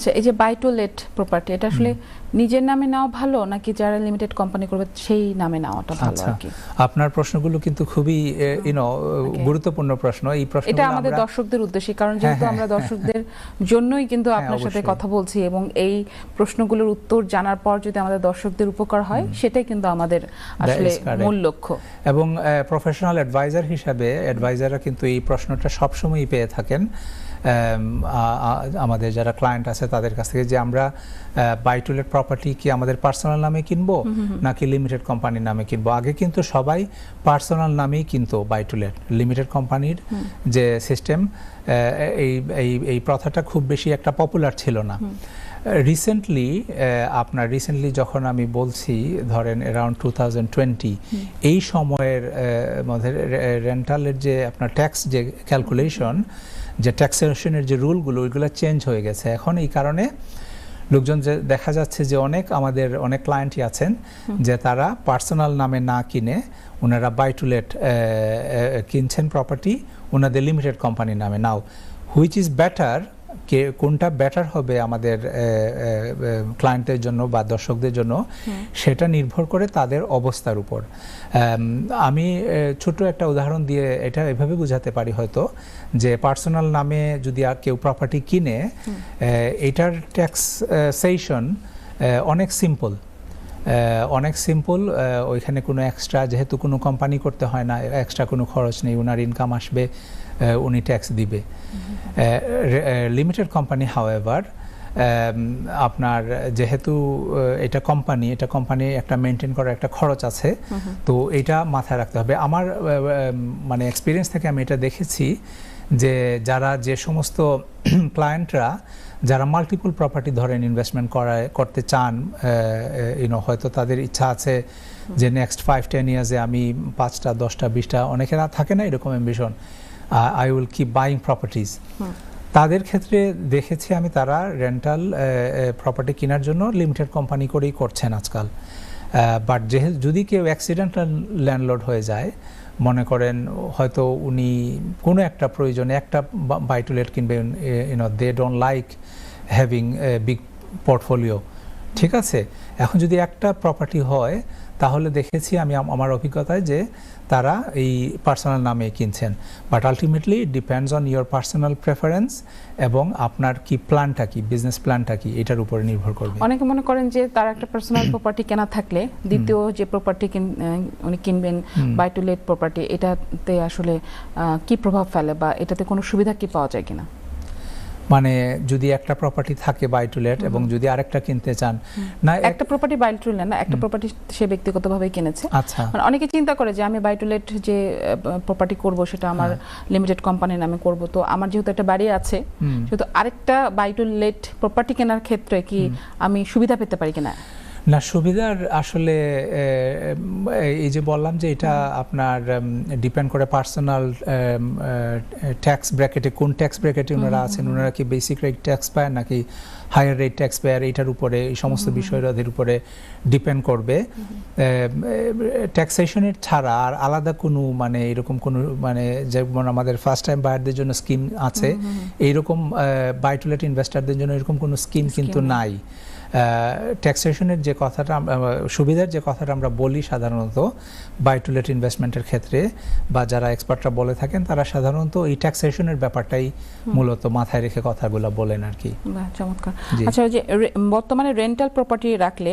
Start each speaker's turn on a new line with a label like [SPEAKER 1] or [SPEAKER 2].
[SPEAKER 1] আচ্ছা, এই যে বাই টু লেট প্রপার্টি, এটা আসলে নিজের নামে নেওয়া ভালো নাকি যারা লিমিটেড কোম্পানি করবে সেই নামে নেওয়াটা ভালো আর কি?
[SPEAKER 2] আপনার প্রশ্নগুলো কিন্তু খুবই গুরুত্বপূর্ণ প্রশ্ন। এই প্রশ্নগুলো
[SPEAKER 1] এটা আমাদের দর্শকদের উদ্দেশ্যে, কারণ যেহেতু আমরা দর্শকদের জন্যই কিন্তু আপনার সাথে কথা বলছি, এবং এই প্রশ্নগুলোর উত্তর জানার পর যদি আমাদের দর্শকদের উপকার হয় সেটাই কিন্তু আমাদের আসলে মূল লক্ষ্য।
[SPEAKER 2] এবং প্রফেশনাল অ্যাডভাইজার হিসাবে অ্যাডভাইজাররা কিন্তু এই প্রশ্নটা সবসময়ই পেয়ে থাকেন আমাদের যারা ক্লায়েন্ট আছে তাদের কাছ থেকে, যে আমরা বাই টু লেট প্রপার্টি কি আমাদের পার্সোনাল নামে কিনবো নাকি লিমিটেড কোম্পানির নামে কিনবো। আগে কিন্তু সবাই পার্সোনাল নামেই কিনতো বাই টু লেট। লিমিটেড কোম্পানির যে সিস্টেম, এই প্রথাটা খুব বেশি একটা পপুলার ছিল না। রিসেন্টলি যখন আমি বলছি ধরেন অ্যারাউন্ড 2020 এই সময়ের মধ্যে রেন্টালের যে আপনার ট্যাক্স যে ক্যালকুলেশন, যে ট্যাক্সেশনের যে রুলগুলো, ওইগুলো চেঞ্জ হয়ে গেছে এখন। এই কারণে লোকজন যে দেখা যাচ্ছে যে আমাদের অনেক ক্লায়েন্টই আছেন যে তারা পার্সোনাল নামে না কিনে ওনারা বাই টু লেট কিনছেন প্রপার্টি ওনাদের লিমিটেড কোম্পানির নামে। নাও হুইচ ইজ বেটার, কোনটা বেটার হবে আমাদের ক্লায়েন্টের জন্য বা দর্শকদের জন্য, সেটা নির্ভর করে তাদের অবস্থার উপর। আমি ছোট একটা উদাহরণ দিয়ে এটা এভাবে বোঝাতে পারি হয়তো, যে পার্সোনাল নামে যদি কেউ প্রপার্টি কিনে, এটার ট্যাক্সেশন অনেক সিম্পল। ওইখানে কোনো এক্সট্রা, যেহেতু কোনো কোম্পানি করতে হয় না, এক্সট্রা কোনো খরচ নেই, ওনার ইনকাম আসবে, উনি ট্যাক্স দিবে। লিমিটেড কোম্পানি হাউএভার আপনার যেহেতু এটা কোম্পানি একটা মেনটেন করার একটা খরচ আছে, তো এটা মাথায় রাখতে হবে। আমার মানে এক্সপিরিয়েন্স থেকে আমি এটা দেখেছি যে যে সমস্ত ক্লায়েন্টরা যারা মাল্টিপল প্রপার্টি ধরেন ইনভেস্টমেন্ট করতে চান, হয়তো তাদের ইচ্ছা আছে যে নেক্সট 5-10 ইয়ার্সে আমি 5টা 10টা 20টা, অনেকেরা থাকে না এরকম ambition, I will keep buying properties. তাদের ক্ষেত্রে দেখেছি আমি তারা রেন্টাল প্রপার্টি কেনার জন্য লিমিটেড কোম্পানি করেই করছেন আজকাল। বাট যদি কেউ অ্যাক্সিডেন্টাল ল্যান্ডলর্ড হয়ে যায়, মনে করেন হয়তো উনি কোনো একটা প্রয়োজনে একটা বাই টু লেট কিনবেন, they don't like having big portfolio, ঠিক আছে। এখন যদি একটা প্রপার্টি হয়, তাহলে দেখেছি আমি আমার অভিজ্ঞতায় যে তারা এই পার্সোনাল নামে কিনছেন। But ultimately depends on your personal preference এবং আপনার কি প্ল্যানটা কি, বিজনেস প্ল্যানটা কি, এটার উপরে নির্ভর করবে।
[SPEAKER 1] অনেকে মনে করেন যে তার একটা পার্সোনাল প্রপার্টি কেনা থাকলে দ্বিতীয় যে প্রপার্টি উনি কিনবেন বাই টু লেট প্রপার্টি, এটাতে আসলে কি প্রভাব ফেলে বা এটাতে কোনো সুবিধা কি পাওয়া যায় কিনা?
[SPEAKER 2] মানে যদি একটা প্রপার্টি থাকে বাই টু লেট এবং যদি আরেকটা কিনতে চান,
[SPEAKER 1] না একটা প্রপার্টি বাই টু লেট না, একটা প্রপার্টি সে ব্যক্তিগতভাবে কিনেছে।
[SPEAKER 2] আচ্ছা,
[SPEAKER 1] মানে অনেকে চিন্তা করে যে আমি বাই টু লেট যে প্রপার্টি করব সেটা আমার লিমিটেড কোম্পানির নামে করব, তো আমার যেহেতু একটা বাড়ি আছে, সেহেতু আরেকটা বাই টু লেট প্রপার্টি কেনার ক্ষেত্রে কি আমি সুবিধা পেতে পারি কিনা?
[SPEAKER 2] না, সুবিধার আসলে এই যে বললাম যে এটা আপনার ডিপেন্ড করে পার্সোনাল ট্যাক্স ব্র্যাকেটে, কোন ট্যাক্স ব্র্যাকেটে ওনারা আছেন, ওনারা কি বেসিক রেট ট্যাক্স পায় নাকি হায়ার রেট ট্যাক্স পায়, এইটার উপরে, এই সমস্ত বিষয়ের উপরে ডিপেন্ড করবে। ট্যাক্সেশনের ছাড়া আর আলাদা কোনো মানে এরকম কোনো মানে যেমন আমাদের ফার্স্ট টাইম বায়ারদের জন্য স্কিম আছে, এইরকম বাই টু লেট ইনভেস্টারদের জন্য এরকম কোনো স্কিম কিন্তু নাই। ট্যাক্সেশনের যে কথাটা, সুবিধার যে কথাটা আমরা বলি সাধারণত বাই টু লেট ইনভেস্টমেন্টের ক্ষেত্রে, বা যারা এক্সপার্টরা বলে থাকেন, তারা সাধারণত এই ট্যাক্সেশনের ব্যাপারটাই মূলত মাথায় রেখে কথাগুলো বলেন আর কি।
[SPEAKER 1] চমৎকার। আচ্ছা, যে বর্তমানে রেন্টাল প্রপার্টি রাখলে